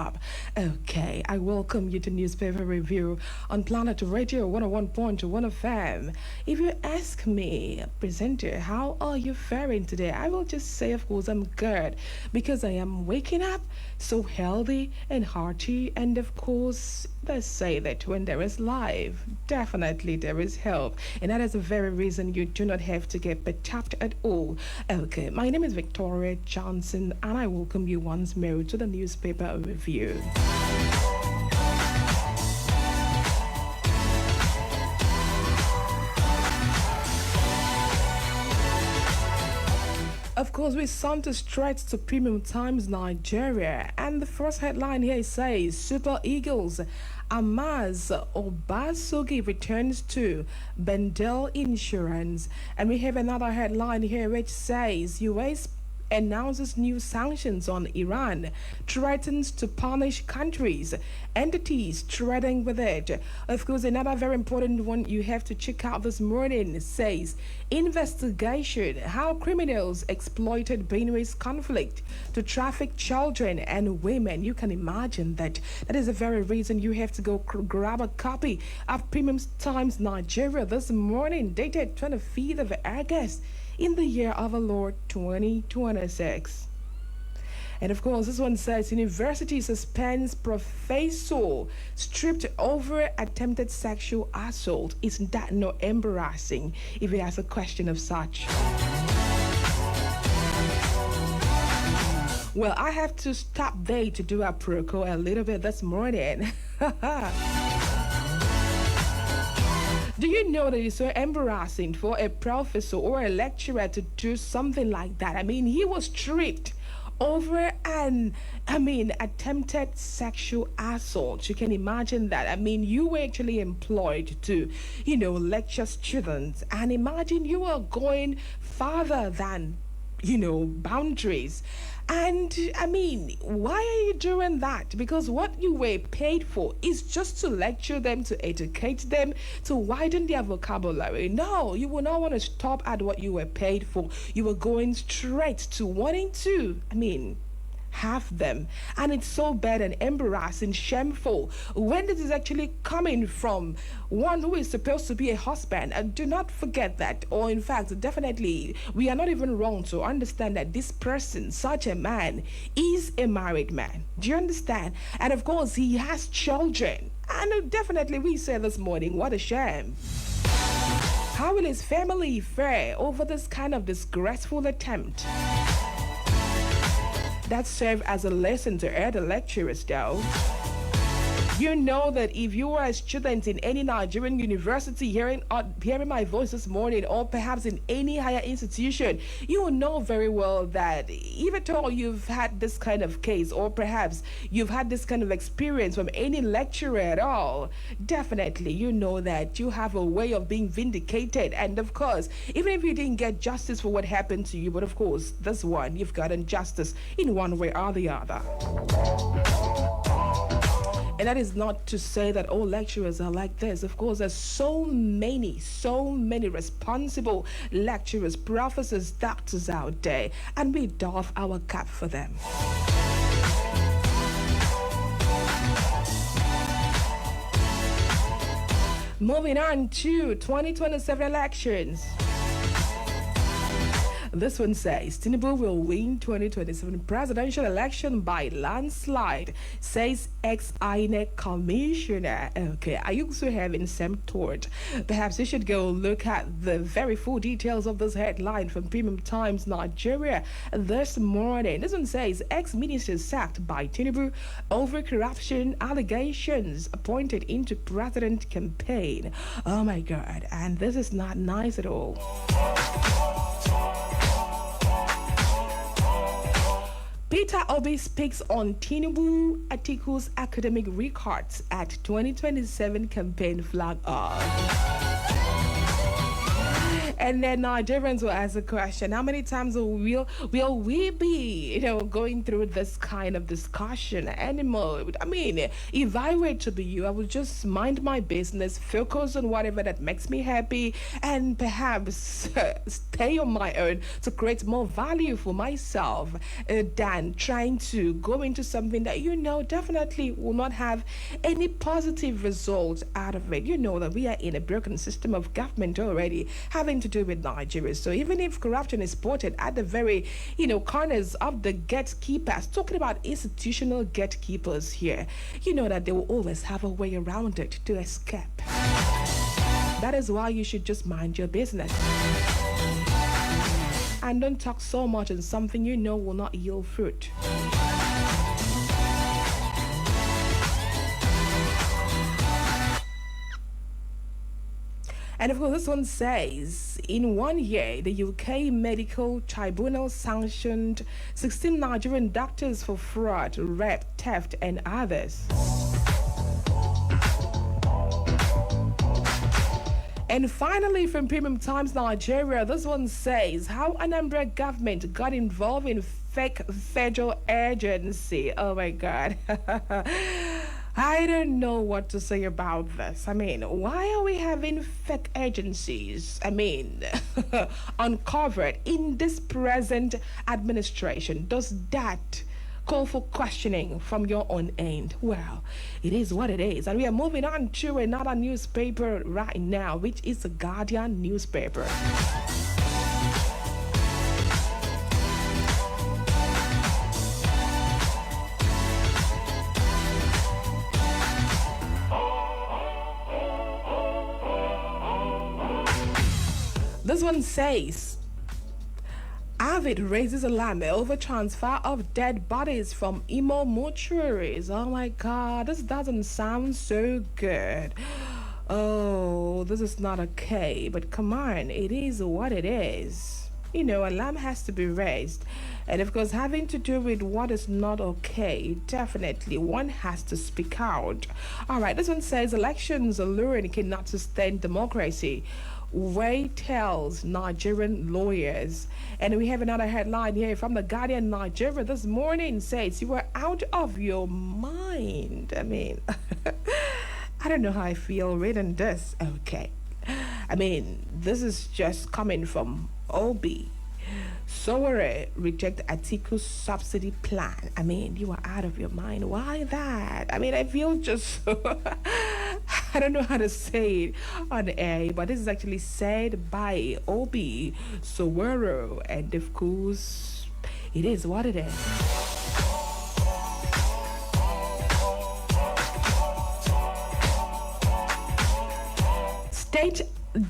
up. Okay, I welcome you to Newspaper Review on Planet Radio 101.1 FM. If you ask me, presenter, how are you faring today? I will just say, of course, I'm good because I am waking up so healthy and hearty. And of course, they say that when there is life, definitely there is help. And that is the very reason you do not have to get perturbed at all. Okay, my name is Victoria Johnson, and I welcome you once more to the Newspaper Review. Of course, we sent to straight to Premium Times Nigeria, and the first headline here says Super Eagles Amaz Obasogi returns to Bendel Insurance. And we have another headline here which says US announces new sanctions on Iran, threatens to punish countries, entities threatening with it. Of course, another very important one you have to check out this morning says investigation how criminals exploited Benue's conflict to traffic children and women. You can imagine that. That is the very reason you have to go grab a copy of Premium Times Nigeria this morning, dated 25th of August in the year of our Lord 2026. And of course, this one says university suspends professor stripped over attempted sexual assault. Isn't that not embarrassing if you ask a question of such? Well, I have to stop there to do a proco a little bit this morning. Do you know that it's so embarrassing for a professor or a lecturer to do something like that? I mean, he was stripped over attempted sexual assault. You can imagine that. I mean, you were actually employed to, lecture students, and imagine you are going farther than boundaries. And I mean, why are you doing that? Because what you were paid for is just to lecture them, to educate them, to widen their vocabulary. No, you will not want to stop at what you were paid for. You were going straight to wanting to, have them. And it's so bad and embarrassing, shameful when this is actually coming from one who is supposed to be a husband. And do not forget that, or in fact, definitely, we are not even wrong to understand that this person, such a man, is a married man. Do you understand? And of course, he has children. And definitely, we say this morning, what a shame. How will his family fare over this kind of disgraceful attempt? That served as a lesson to other lecturers, though. You know that if you are a student in any Nigerian university hearing my voice this morning, or perhaps in any higher institution, you will know very well that if at all you've had this kind of case, or perhaps you've had this kind of experience from any lecturer at all, definitely you know that you have a way of being vindicated. And of course, even if you didn't get justice for what happened to you, but of course, this one, you've gotten justice in one way or the other. And that is not to say that all lecturers are like this. Of course, there's so many responsible lecturers, professors, doctors out there, and we doff our cap for them. Moving on to 2027 elections. This one says Tinubu will win 2027 presidential election by landslide, says ex-INEC commissioner. Okay, I also having some thought. Perhaps you should go look at the very full details of this headline from Premium Times Nigeria this morning. This one says ex-minister sacked by Tinubu over corruption allegations appointed into president campaign. Oh my God, and this is not nice at all. Peter Obi speaks on Tinubu Atiku's academic records at 2027 campaign flag off. And then Nigerians will ask the question, how many times will we be, going through this kind of discussion anymore? I mean, if I were to be you, I would just mind my business, focus on whatever that makes me happy, and perhaps stay on my own to create more value for myself than trying to go into something that definitely will not have any positive results out of it. You know that we are in a broken system of government already, having to do with Nigeria. So even if corruption is spotted at the very, corners of the gatekeepers, talking about institutional gatekeepers here, you know that they will always have a way around it to escape. That is why you should just mind your business. And don't talk so much on something will not yield fruit. And of course, this one says, in 1 year, the UK Medical Tribunal sanctioned 16 Nigerian doctors for fraud, rape, theft, and others. And finally, from Premium Times Nigeria, this one says, how Anambra government got involved in fake federal agency. Oh my God. I don't know what to say about this. I mean, why are we having fake agencies, uncovered in this present administration? Does that call for questioning from your own end? Well, it is what it is. And we are moving on to another newspaper right now, which is the Guardian newspaper. This one says, Avid raises alarm over transfer of dead bodies from Imo mortuaries. Oh my God, this doesn't sound so good. Oh, this is not okay, but come on, it is what it is. Alarm has to be raised. And of course, having to do with what is not okay, definitely one has to speak out. All right, this one says, elections alluring cannot sustain democracy. Way tells Nigerian lawyers. And we have another headline here from the Guardian Nigeria this morning, says, you are out of your mind. I don't know how I feel reading this. Okay. This is just coming from Obi. Sowore reject Atiku's subsidy plan. You are out of your mind. Why that? I feel just I don't know how to say it on air, but this is actually said by Obi Sowore, and of course, it is what it is. State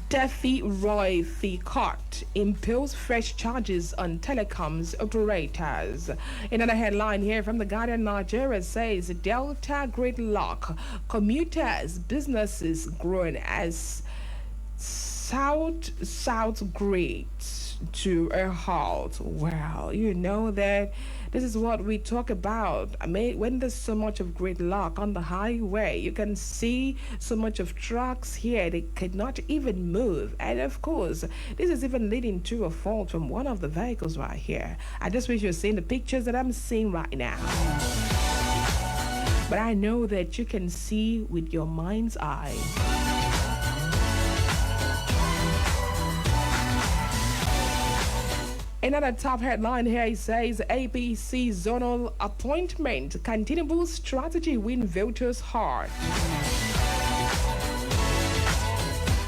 Defi Royalty Court imposes fresh charges on telecoms operators. Another headline here from the Guardian Nigeria says, Delta gridlock, commuters, businesses growing as South grades to a halt. Well, you know that this is what we talk about. When there's so much of gridlock on the highway, you can see so much of trucks here, they cannot even move. And of course, this is even leading to a fault from one of the vehicles right here. I just wish you're seeing the pictures that I'm seeing right now. But I know that you can see with your mind's eye. Another top headline here says, APC zonal appointment, continuable strategy win voters' heart.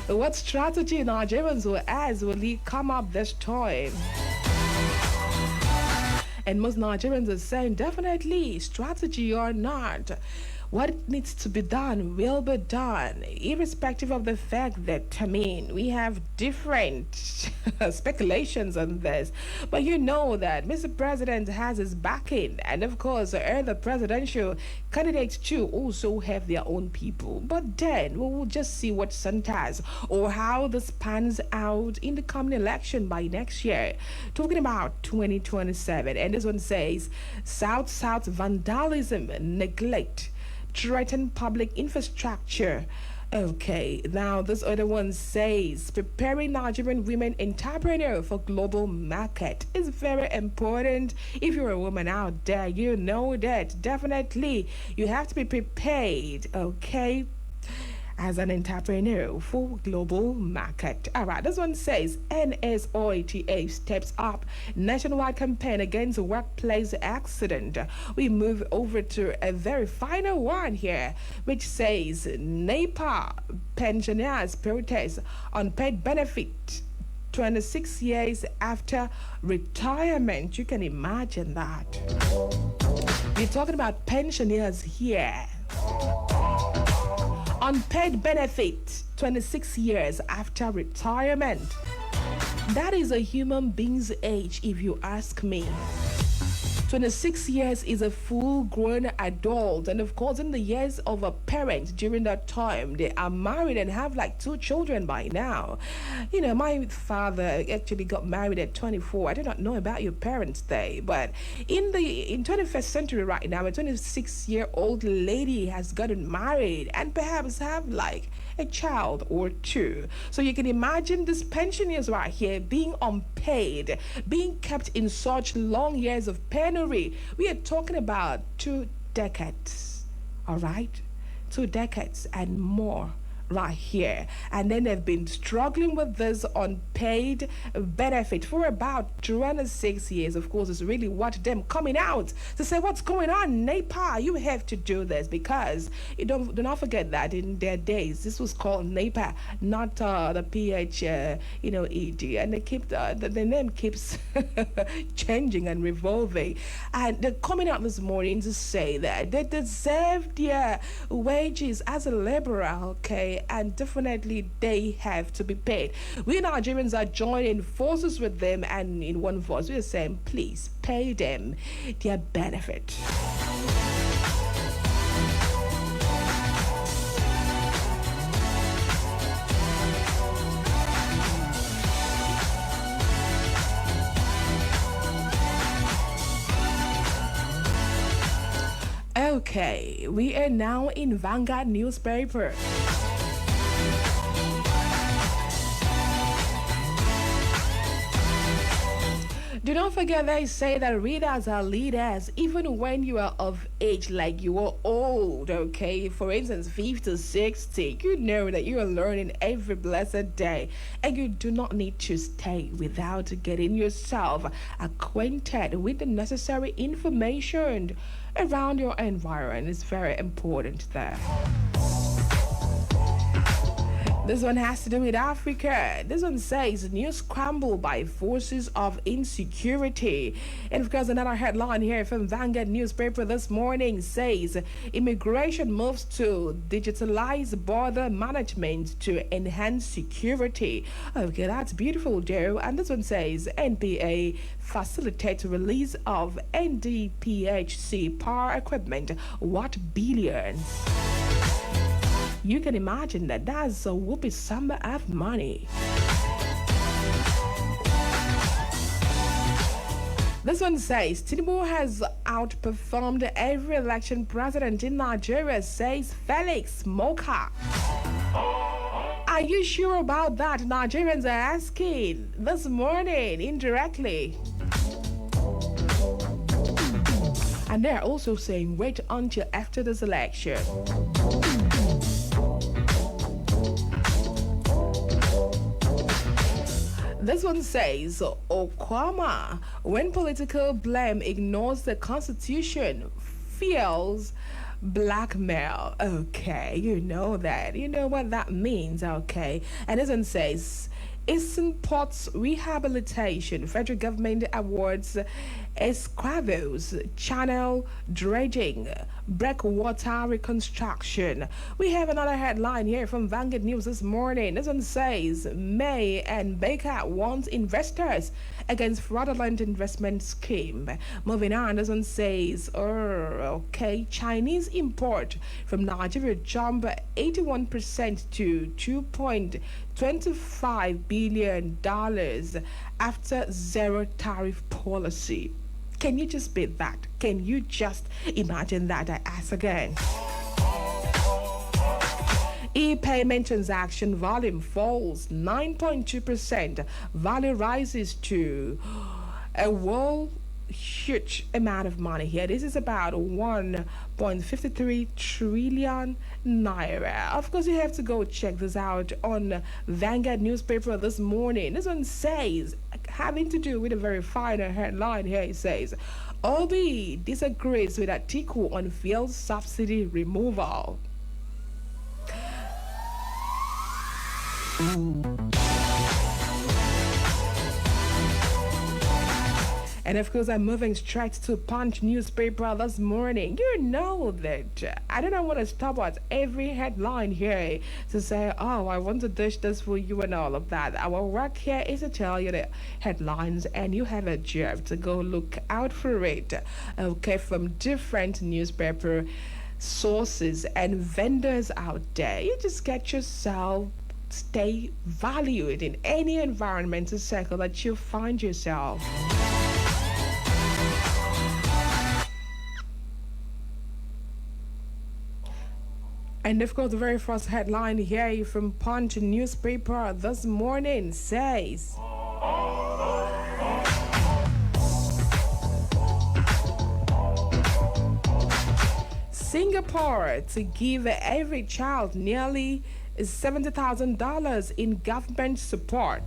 What strategy, Nigerians will ask, will he come up this time? And most Nigerians are saying, definitely, strategy or not, what needs to be done will be done, irrespective of the fact that, we have different speculations on this. But you know that Mr. President has his backing, and of course, the presidential candidates too also have their own people. But then we will just see what centers or how this pans out in the coming election by next year. Talking about 2027, and this one says, South vandalism, neglect, threaten public infrastructure. Okay, now this other one says preparing Nigerian women entrepreneur for global market is very important. If you're a woman out there, you know that definitely you have to be prepared, okay? As an entrepreneur for global market. All right, this one says NSOATA steps up nationwide campaign against workplace accident. We move over to a very final one here, which says NEPA pensioners protest unpaid benefit 26 years after retirement. You can imagine that. We're talking about pensioners here. Unpaid benefit 26 years after retirement. That is a human being's age, if you ask me. 26 years is a full-grown adult, and of course in the years of a parent during that time they are married and have like 2 children by now. You know, my father actually got married at 24. I do not know about your parents' day, but in 21st century right now, a 26-year-old lady has gotten married and perhaps have like a child or 2. So you can imagine these pensioners right here being unpaid, being kept in such long years of penury. We are talking about 2 decades, all right? 2 decades and more right here. And then they've been struggling with this unpaid benefit for about 26 years. Of course, it's really what them coming out to say, what's going on, NEPA? You have to do this, because you do not forget that in their days, this was called NEPA, not the ED. And they keep the name keeps changing and revolving. And they're coming out this morning to say that they deserve their wages as a laborer, okay? And definitely they have to be paid. We Nigerians are joining forces with them, and in one voice we are saying, please pay them their benefit. Okay, we are now in Vanguard newspaper. Do not forget they say that readers are leaders even when you are of age, like you are old, okay? For instance, 50, 60, you know that you are learning every blessed day, and you do not need to stay without getting yourself acquainted with the necessary information around your environment. It's very important there. This one has to do with Africa. This one says news scramble by forces of insecurity. And of course, another headline here from Vanguard newspaper this morning says immigration moves to digitalize border management to enhance security. Okay, that's beautiful, Joe. And this one says NPA facilitates release of NDPHC power equipment. What billions? You can imagine that that's a whoopee sum of money. This one says Tinubu has outperformed every election president in Nigeria, says Felix Moka. Are you sure about that? Nigerians are asking this morning indirectly. And they're also saying wait until after this election. This one says, Okwama, when political blame ignores the Constitution, feels blackmail. Okay, you know that. You know what that means, okay? And this one says, Eastern Ports Rehabilitation, federal government awards Esquavos, channel dredging, breakwater reconstruction. We have another headline here from Vanguard News this morning. This one says, May and Baker warns investors against fraudulent investment scheme. Moving on, this one says, okay, Chinese import from Nigeria jump 81% to $2.25 billion after zero tariff policy. Can you just beat that? Can you just imagine that? I ask again. E-payment transaction volume falls 9.2%. Value rises to a world huge amount of money here. This is about 1.53 trillion naira. Of course, you have to go check this out on Vanguard newspaper this morning. This one says, having to do with a very final headline here, it says, Obi disagrees with Atiku on fuel subsidy removal. And of course, I'm moving straight to Punch newspaper this morning. You know that I don't want to stop at every headline here to say, oh, I want to dish this for you and all of that. Our work here is to tell you the headlines, and you have a job to go look out for it. Okay, from different newspaper sources and vendors out there. You just get yourself stay valued in any environmental circle that you find yourself. And of course, the very first headline here from Punch newspaper this morning says, Singapore to give every child nearly $70,000 in government support.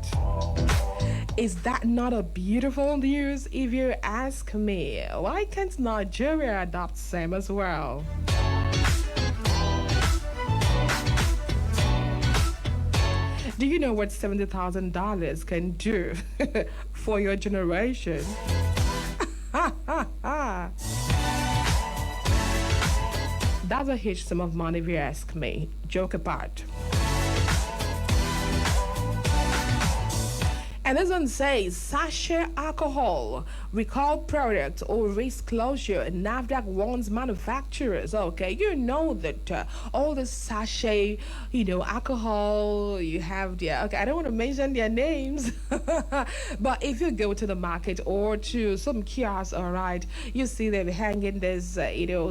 Is that not a beautiful news if you ask me? Why can't Nigeria adopt same as well? Do you know what $70,000 can do for your generation? That's a huge sum of money if you ask me. Joke apart. And this one says, sachet alcohol, recall product or risk closure. NAFDAC warns manufacturers. Okay, you know that all the sachet, alcohol, you have the, okay, I don't want to mention their names. But if you go to the market or to some kiosks, all right, you see them hanging this,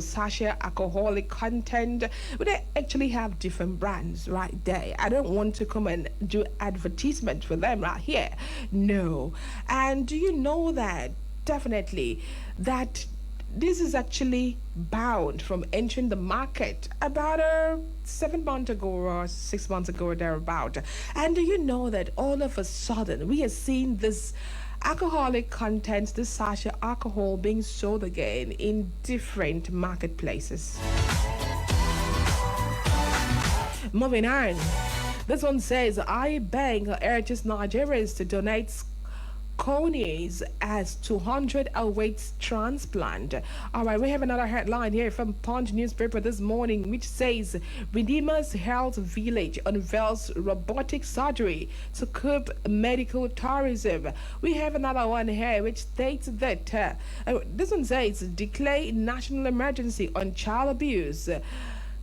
sachet alcoholic content. But they actually have different brands right there. I don't want to come and do advertisement for them right here. No. And do you know that definitely that this is actually bound from entering the market about 7 months ago or 6 months ago or thereabout? And do you know that all of a sudden we are seeing this alcoholic content, this sachet alcohol being sold again in different marketplaces? Moving on. This one says, iBank urges Nigerians to donate kidneys as 200 awaits transplant. All right, we have another headline here from Punch newspaper this morning, which says, Redeemers Health Village unveils robotic surgery to curb medical tourism. We have another one here which states that, this one says, declare national emergency on child abuse.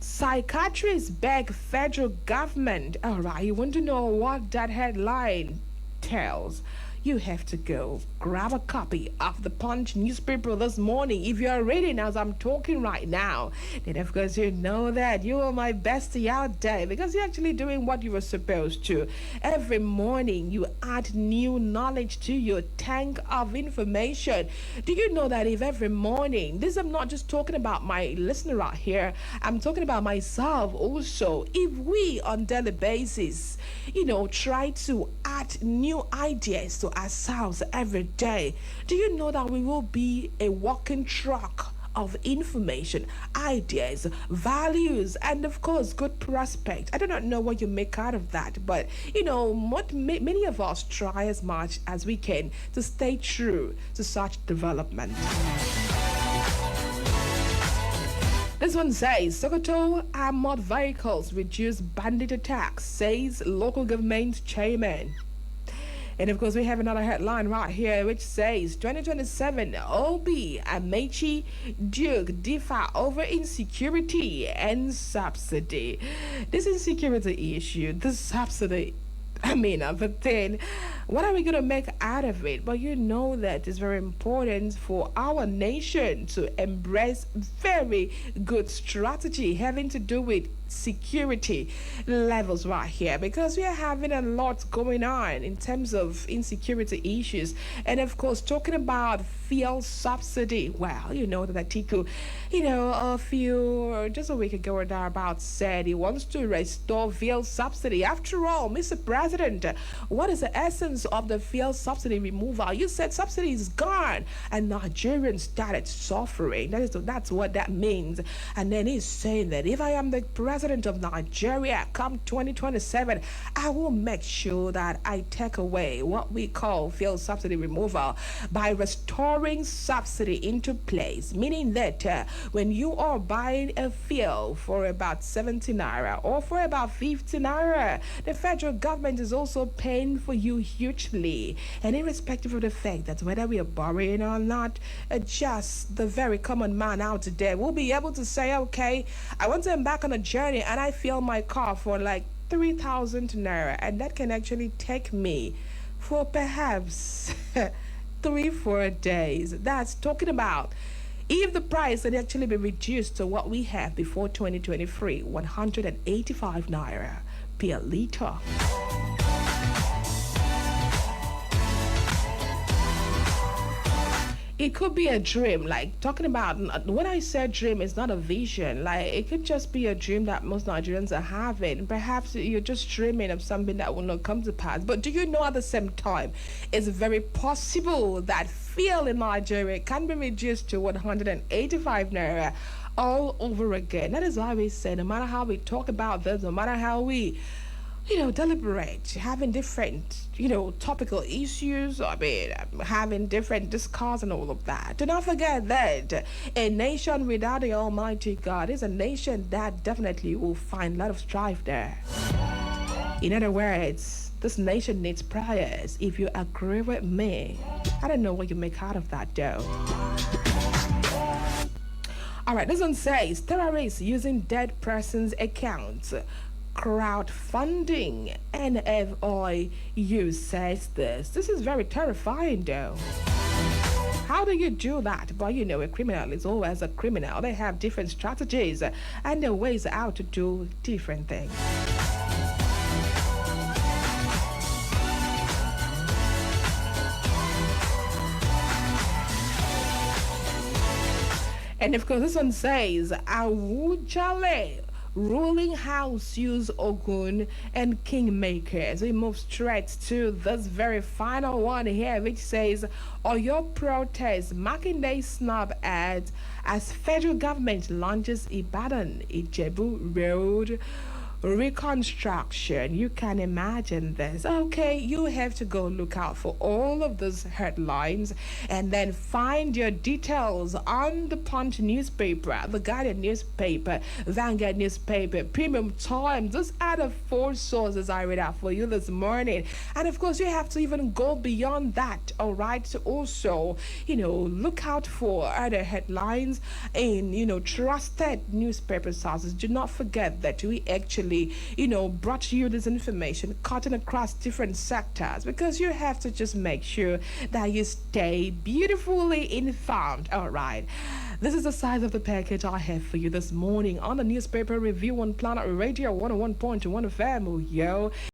Psychiatrists beg federal government. All right, you want to know what that headline tells? You have to go grab a copy of the Punch newspaper this morning. If you are reading as I'm talking right now, then of course you know that you are my bestie out there, because you're actually doing what you were supposed to. Every morning you add new knowledge to your tank of information. Do you know that if every morning, this I'm not just talking about my listener out here, I'm talking about myself also. If we on daily basis, try to add new ideas to ourselves every day, do you know that we will be a walking truck of information, ideas, values, and of course good prospect? I do not know what you make out of that, but many of us try as much as we can to stay true to such development. This one says, Sokoto armored vehicles reduce bandit attacks, says local government chairman. And of course, we have another headline right here which says 2027 Obi Amechi Duke differ over insecurity and subsidy. This insecurity issue, this subsidy, But then what are we going to make out of it? But you know that it's very important for our nation to embrace very good strategy having to do with security levels right here, because we are having a lot going on in terms of insecurity issues. And of course, talking about fuel subsidy, well, you know that Atiku, a few just a week ago or thereabouts said he wants to restore fuel subsidy. After all, Mr. President, what is the essence of the fuel subsidy removal? You said subsidy is gone and Nigerians started suffering. That's what that means. And then he's saying that if I am the president of Nigeria come 2027, I will make sure that I take away what we call fuel subsidy removal by restoring subsidy into place, meaning that when you are buying a fuel for about 70 naira or for about 50 naira, the federal government is also paying for you hugely. And irrespective of the fact that whether we are borrowing or not, just the very common man out there will be able to say, okay, I want to embark on a journey and I fill my car for like 3,000 naira, and that can actually take me for perhaps 3-4 days. That's talking about if the price had actually been reduced to what we have before 2023, 185 naira per liter. It could be a dream, like talking about when I said dream, it's not a vision. Like it could just be a dream that most Nigerians are having. Perhaps you're just dreaming of something that will not come to pass. But do you know at the same time, it's very possible that fuel in Nigeria can be reduced to 185 naira all over again. That is why we say no matter how we talk about this, no matter how we deliberate, having different, topical issues, having different discourse and all of that. Do not forget that a nation without the Almighty God is a nation that definitely will find a lot of strife there. In other words, this nation needs prayers. If you agree with me, I don't know what you make out of that, though. All right, this one says terrorists using dead persons' accounts. Crowdfunding. NFIU says this. This is very terrifying, though. How do you do that? But a criminal is always a criminal. They have different strategies and their ways out to do different things. And of course, this one says, Awujale ruling house use Ogun and kingmakers. We move straight to this very final one here, which says, Oyo protest Makinde snub ads as federal government launches Ibadan Ijebu Road reconstruction. You can imagine this. Okay, you have to go look out for all of those headlines and then find your details on the Punch newspaper, the Guardian newspaper, Vanguard newspaper, Premium Times. Those are the 4 sources I read out for you this morning. And of course, you have to even go beyond that, all right, to also, look out for other headlines in, trusted newspaper sources. Do not forget that we actually brought you this information cutting across different sectors, because you have to just make sure that you stay beautifully informed. All right, this is the size of the package I have for you this morning on the newspaper review on Planet Radio 101.1 FM. Yo.